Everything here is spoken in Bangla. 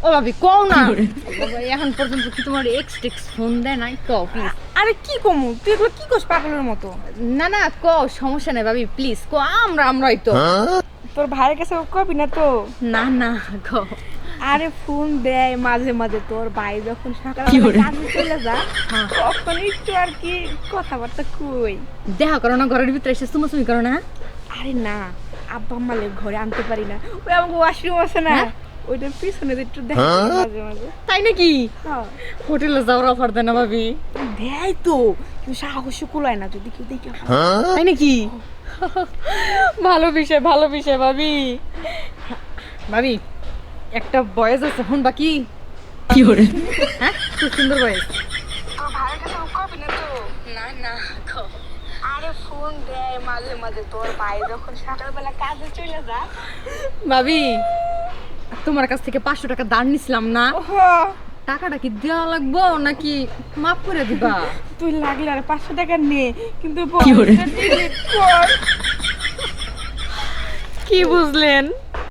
ও ভাবি কও না এখন পর্যন্ত কি তোমার এক্স ফোন দেয় নাই? কও প্লিজ। আরে কি কমু, তুই এগুলো কি করছ পাগলের মতো? না না কও, সমস্যা নেই ভাবি, প্লিজ কও। আমরাই তো। তোর ভাইয়ের কাছে কবি না তো? না না কও। আরে ফোন দেয় মাঝে মাঝে, তোর ভাই যখন সকালে কাজে চলে যা তখন একটু আর কি কথাবার্তা কই। দেখা করো না, ঘরের ভিতরে এসে সুমসুমি করো না। আরে না, আব্বা আম্মালে ঘরে আনতে পারি না, ওই আমাকে ওয়াশরুম আছে না, ওইটার পিছনে একটু দেখা মাঝে মাঝে। তাই নাকি? হ্যাঁ হোটেলে যাওয়ার অফার দেয় না ভাবি? দেয় তো, কিন্তু সাহস কুলায় না, যদি কেউ দেখে। তাই নাকি? ভালো বিষয় ভাবি। ভাবি একটা বয়েস আছে, ফোন বাকি কি করে? হ্যাঁ খুব সুন্দর বয়েস। তোর ভাইয়ের কাছে কবি না তো? না না কও। আরে ফোন দেয় মাঝে মাঝে, তোর ভাই যখন সকালবেলা কাজে চলে যা। ভাবি তোমার কাছ থেকে 500 টাকা ধার নিছিলাম না, ওহো, টাকাটা কি দেওয়া লাগবো নাকি মাফ করে দিবা? তুই লাগলে আর 500 টাকা নে, কিন্তু কি করে? delete কর। কি বুঝলেন?